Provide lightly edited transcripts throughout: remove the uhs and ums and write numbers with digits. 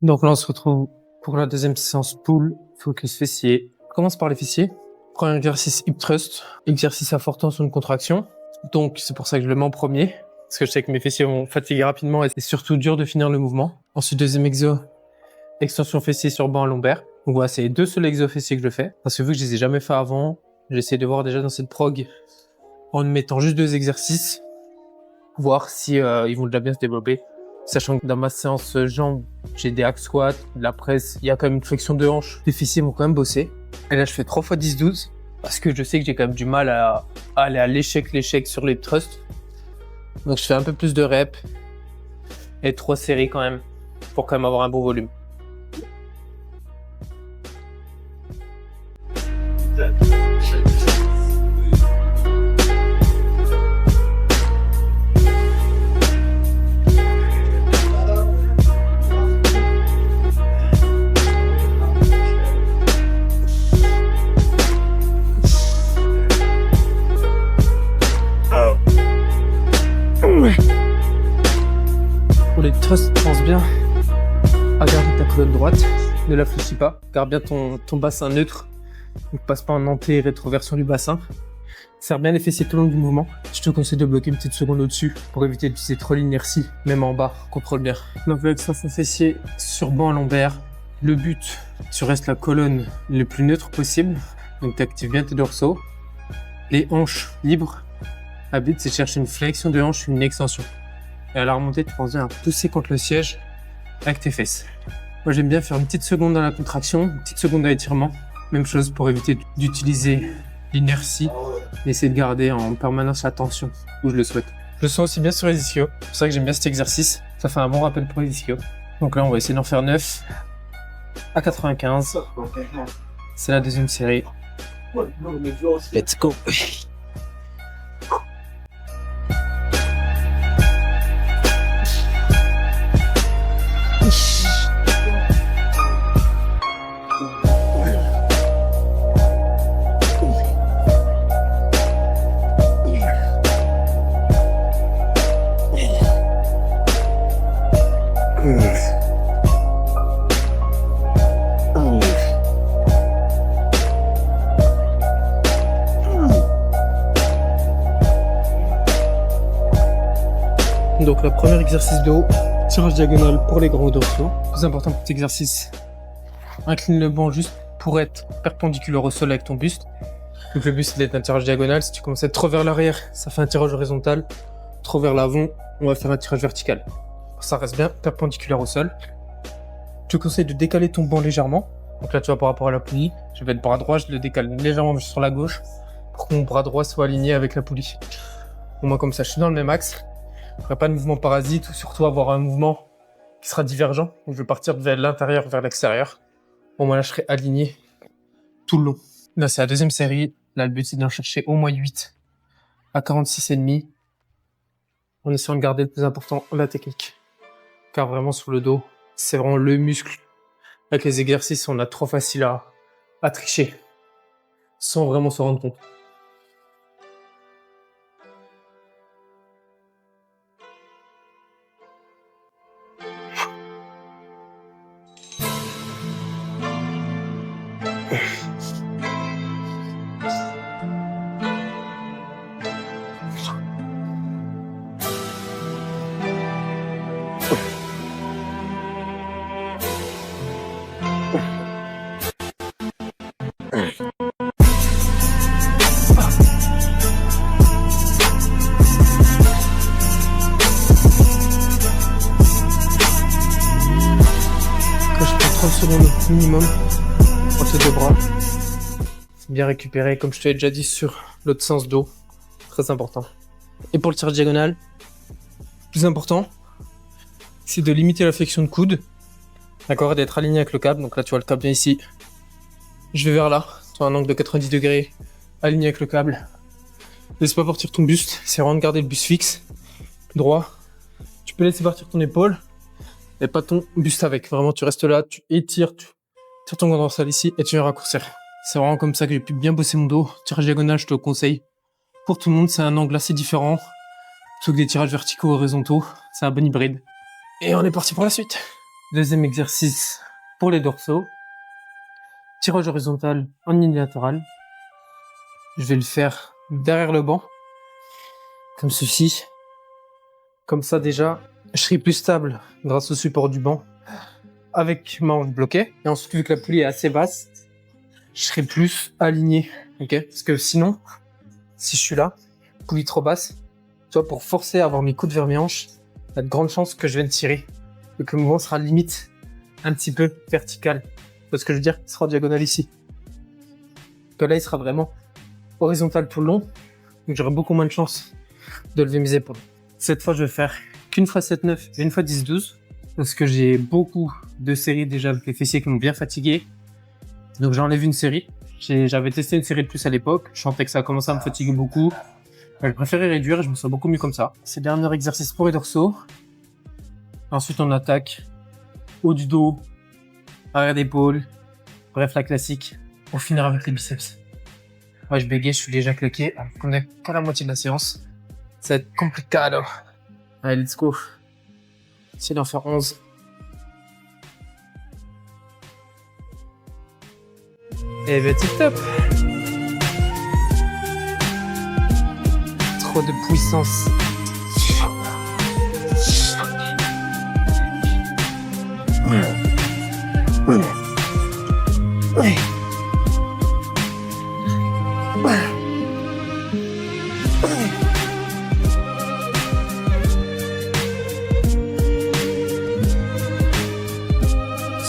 Donc là, on se retrouve pour la deuxième séance pull, focus fessier. On commence par les fessiers. Premier exercice hip thrust, exercice à forte tension de contraction. Donc c'est pour ça que je le mets en premier, parce que je sais que mes fessiers vont fatiguer rapidement et c'est surtout dur de finir le mouvement. Ensuite, deuxième exo, extension fessier sur banc à lombaire. Donc voilà, c'est les deux seuls exos fessiers que je fais, parce que vu que je les ai jamais fait avant, j'essaie de voir déjà dans cette prog, en mettant juste deux exercices, voir si ils vont déjà bien se développer. Sachant que dans ma séance jambes, j'ai des hack squats, de la presse, il y a quand même une flexion de hanche. Les fessiers vont quand même bosser. Et là, je fais 3 x 10-12 parce que je sais que j'ai quand même du mal à aller à l'échec sur les thrusts. Donc, je fais un peu plus de reps et 3 séries quand même pour quand même avoir un bon volume. Pour les thrusts, pense bien à garder ta colonne droite, ne la fléchis pas, garde bien ton bassin neutre, ne passe pas en anté-rétroversion du bassin. Serre bien les fessiers tout le long du mouvement. Je te conseille de bloquer une petite seconde au-dessus pour éviter d'utiliser trop l'inertie, même en bas, contrôle bien. Donc avec ça, son fessier sur banc à lombaire, le but, tu restes la colonne le plus neutre possible, donc tu actives bien tes dorsaux, les hanches libres. Le but, c'est de chercher une flexion de hanche, une extension. Et à la remontée, tu penses bien à pousser contre le siège avec tes fesses. Moi, j'aime bien faire une petite seconde dans la contraction, une petite seconde à l'étirement. Même chose pour éviter d'utiliser l'inertie et essayer de garder en permanence la tension où je le souhaite. Je le sens aussi bien sur les ischios. C'est pour ça que j'aime bien cet exercice. Ça fait un bon rappel pour les ischios. Donc là, on va essayer d'en faire 9 à 95. C'est la deuxième série. Let's go. Donc le premier exercice de haut, tirage diagonal pour les grands dorsaux. Plus important pour cet exercice, incline le banc juste pour être perpendiculaire au sol avec ton buste. Donc le but c'est d'être un tirage diagonal. Si tu commences à être trop vers l'arrière, ça fait un tirage horizontal. Trop vers l'avant, on va faire un tirage vertical. Ça reste bien perpendiculaire au sol. Je te conseille de décaler ton banc légèrement. Donc là tu vois par rapport à la poulie, je vais être bras droit, je le décale légèrement sur la gauche pour que mon bras droit soit aligné avec la poulie. Au moins comme ça, je suis dans le même axe. Je ne ferai pas de mouvement parasite ou surtout avoir un mouvement qui sera divergent, où je vais partir vers l'intérieur, vers l'extérieur. Au moins là, je serai aligné tout le long. Là, c'est la deuxième série. Là, le but, c'est d'en chercher au moins 8 à 46,5 en essayant de garder le plus important, la technique. Car vraiment, sur le dos, c'est vraiment le muscle. Avec les exercices, on a trop facile à tricher sans vraiment se rendre compte. Quand je prends 30 secondes minimum pour tes deux bras, bien récupéré, comme je te l'ai déjà dit sur l'autre sens dos, très important. Et pour le tirage diagonal, le plus important, c'est de limiter la flexion de coude, d'accord, et d'être aligné avec le câble. Donc là, tu vois le câble bien ici. Je vais vers là, tu as un angle de 90 degrés, aligné avec le câble. Laisse pas partir ton buste, c'est vraiment de garder le buste fixe, droit. Tu peux laisser partir ton épaule, et pas ton buste avec. Vraiment, tu restes là, tu étires, tu tires ton grand dorsal ici, et tu viens raccourcir. C'est vraiment comme ça que j'ai pu bien bosser mon dos. Tirage diagonal, je te le conseille. Pour tout le monde, c'est un angle assez différent. Plutôt que des tirages verticaux horizontaux. C'est un bon hybride. Et on est parti pour la suite. Deuxième exercice pour les dorsaux. Tirage horizontal en unilatéral. Je vais le faire derrière le banc, comme ceci. Comme ça déjà, je serai plus stable grâce au support du banc avec ma hanche bloquée. Et ensuite, vu que la poulie est assez basse, je serai plus aligné. Ok? Parce que sinon, si je suis là, poulie trop basse, tu vois, pour forcer à avoir mes coudes vers mes hanches, il y a de grandes chances que je vienne tirer et que le mouvement sera limite un petit peu vertical. Parce que je veux dire, il sera diagonal ici. Que là, il sera vraiment horizontal tout le long. Donc j'aurai beaucoup moins de chances de lever mes épaules. Cette fois, je vais faire qu'une fois 7-9 et une fois 10-12. Parce que j'ai beaucoup de séries déjà avec les fessiers qui m'ont bien fatigué. Donc j'enlève une série. J'avais testé une série de plus à l'époque. Je sentais que ça commençait à me fatiguer beaucoup. Je préférais réduire et je me sens beaucoup mieux comme ça. C'est le dernier exercice pour les dorsaux. Ensuite, on attaque haut du dos, arrière d'épaule. Bref, la classique. Pour finir avec les biceps. Ouais, je bégaye, je suis déjà claqué. On est qu'à la moitié de la séance. Ça va être compliqué. Allez, let's go. Essayez d'en faire 11. Et ben, tip top. Trop de puissance.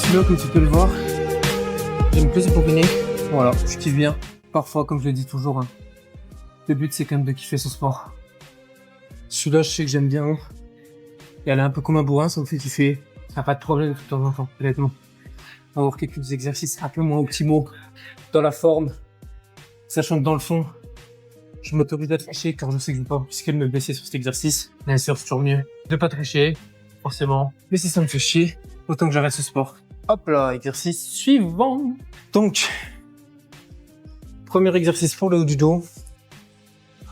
Celui-là, comme tu peux le voir, j'aime plus bourriner. Voilà, je kiffe bien. Parfois, comme je le dis toujours, hein, le but c'est quand même de kiffer son sport. Celui-là, je sais que j'aime bien. Et elle est un peu comme un bourrin, ça me fait kiffer. Ça n'a pas de problème de temps en temps, honnêtement. Avoir quelques exercices un peu moins optimaux dans la forme, sachant que dans le fond, je m'autorise à tricher car je sais que je ne vais pas risquer de me blesser sur cet exercice. Bien sûr, c'est toujours mieux de pas tricher, forcément. Mais si ça me fait chier, autant que j'arrête ce sport. Hop là, exercice suivant. Donc, premier exercice pour le haut du dos.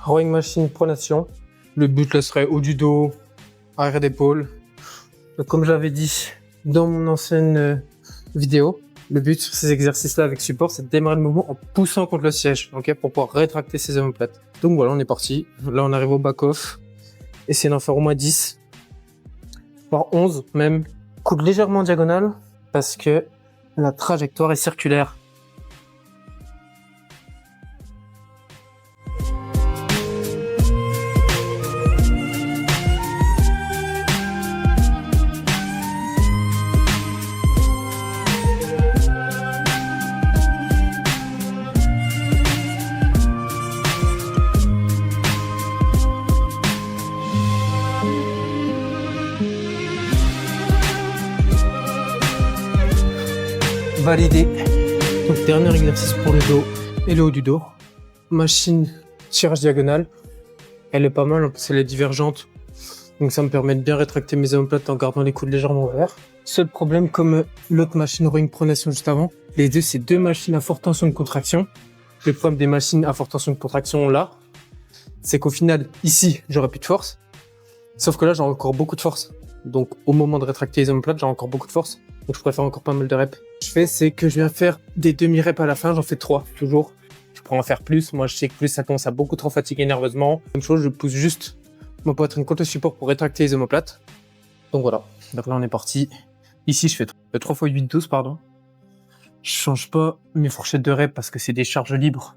Rowing machine pronation. Le but là serait haut du dos, arrière d'épaule. Comme j'avais dit dans mon ancienne vidéo, le but sur ces exercices-là avec support, c'est de démarrer le mouvement en poussant contre le siège, ok, pour pouvoir rétracter ses omoplates. Donc voilà, on est parti. Là, on arrive au back-off. Essayez d'en faire au moins 10, voire 11 même. Coude légèrement diagonale parce que la trajectoire est circulaire. Validé. Donc dernier exercice pour le dos et le haut du dos. Machine tirage diagonal. Elle est pas mal, en plus elle est divergente. Donc ça me permet de bien rétracter mes omoplates en gardant les coudes légèrement ouverts. Seul problème, comme l'autre machine rowing pronation juste avant, les deux c'est deux machines à forte tension de contraction. Le problème des machines à forte tension de contraction là, c'est qu'au final, ici, j'aurai plus de force. Sauf que là, j'ai encore beaucoup de force. Donc au moment de rétracter les omoplates, j'ai encore beaucoup de force. Donc je pourrais faire encore pas mal de reps. Ce que je fais, c'est que je viens faire des demi-reps à la fin, j'en fais 3, toujours. Je pourrais en faire plus, moi je sais que plus ça commence à beaucoup trop fatiguer nerveusement. Même chose, je pousse juste ma poitrine contre le support pour rétracter les omoplates. Donc voilà, donc là on est parti. Ici je fais 3 x 8-12, pardon. Je change pas mes fourchettes de reps parce que c'est des charges libres.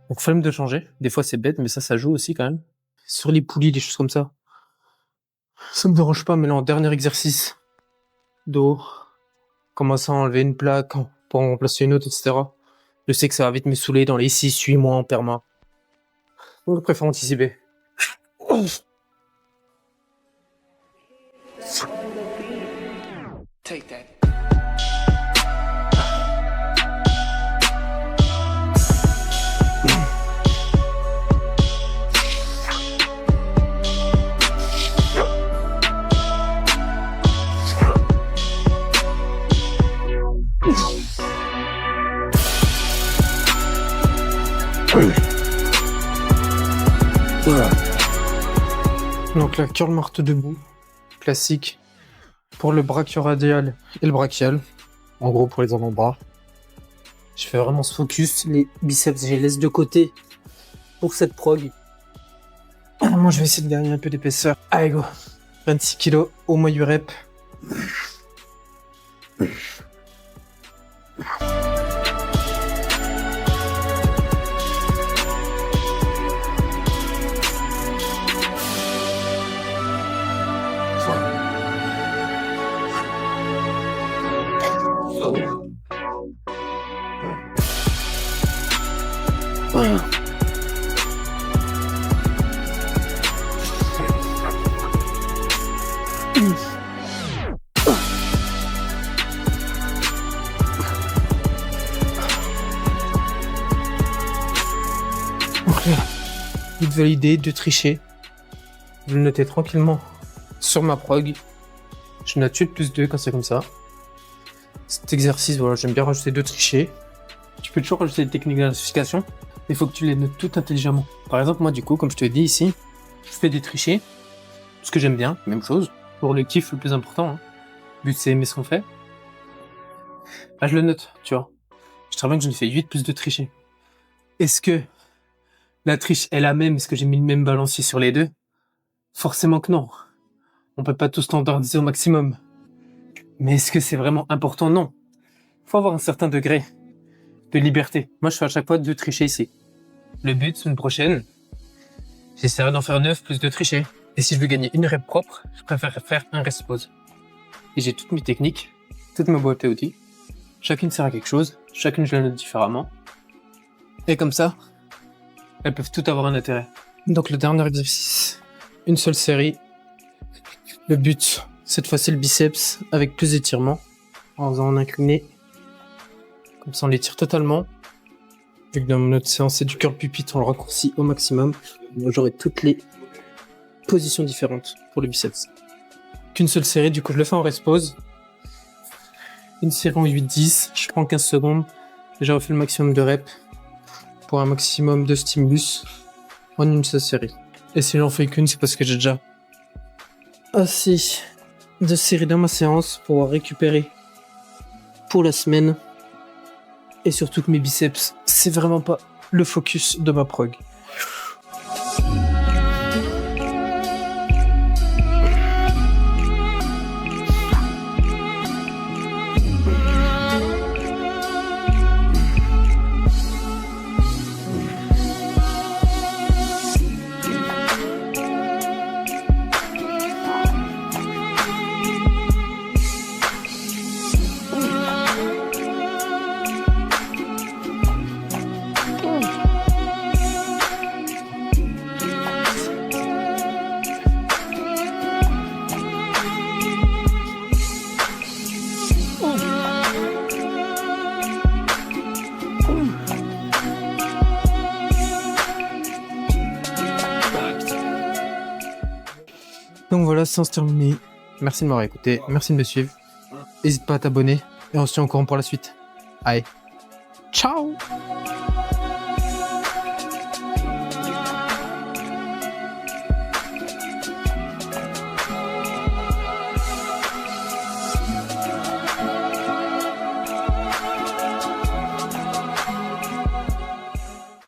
Donc flemme de changer, des fois c'est bête, mais ça joue aussi quand même. Sur les poulies, des choses comme ça. Ça me dérange pas, mais là en dernier exercice, dos, commencer à enlever une plaque pour en remplacer une autre, etc. Je sais que ça va vite me saouler dans les 6-8 mois en perma. Donc je préfère anticiper. Take that. Voilà. Donc la curl marteau debout, classique. Pour le brachioradial et le brachial, en gros pour les avant-bras, je fais vraiment ce focus. Les biceps, je les laisse de côté pour cette prog. Moi, je vais essayer de gagner un peu d'épaisseur. Allez, go. 26 kg, au moins 8 reps. Donc là, vite valider, de tricher. Vous le notez tranquillement sur ma prog. Je note 8+2 quand c'est comme ça. Cet exercice, voilà, j'aime bien rajouter 2 trichés. Tu peux toujours rajouter des techniques d'intensification, mais il faut que tu les notes toutes intelligemment. Par exemple, moi, du coup, comme je te l'ai dit ici, je fais des trichés, ce que j'aime bien, même chose. Pour le kiff, le plus important, hein. Le but, c'est aimer ce qu'on fait. Là, je le note, tu vois. Je travaille que j'en ai fait 8+2 trichés. Est-ce que la triche est la même? Est-ce que j'ai mis le même balancier sur les deux? Forcément que non. On peut pas tout standardiser au maximum. Mais est-ce que c'est vraiment important? Non. Faut avoir un certain degré de liberté. Moi, je fais à chaque fois 2 trichés ici. Le but, semaine prochaine, j'essaierai d'en faire 9 plus 2 trichés. Et si je veux gagner une rep propre, je préfère faire un rest pause. Et j'ai toutes mes techniques, toute ma boîte à outils. Chacune sert à quelque chose, chacune je la note différemment. Et comme ça, elles peuvent toutes avoir un intérêt. Donc le dernier exercice, une seule série. Le but, cette fois c'est le biceps avec plus d'étirement, en faisant un incliné. Comme ça on l'étire totalement. Vu que dans notre séance c'est du curl pupitre, on le raccourcit au maximum. J'aurai toutes les positions différentes pour le biceps. Qu'une seule série, du coup je le fais en rest pause. Une série en 8-10, je prends 15 secondes. J'ai refait le maximum de reps pour un maximum de stimulus en une seule série. Et si j'en fais qu'une, c'est parce que j'ai déjà assez de séries dans ma séance pour pouvoir récupérer pour la semaine. Et surtout que mes biceps, c'est vraiment pas le focus de ma prog. Donc voilà, séance terminée. Merci de m'avoir écouté, merci de me suivre. N'hésite pas à t'abonner et on se tient au courant pour la suite. Allez, ciao!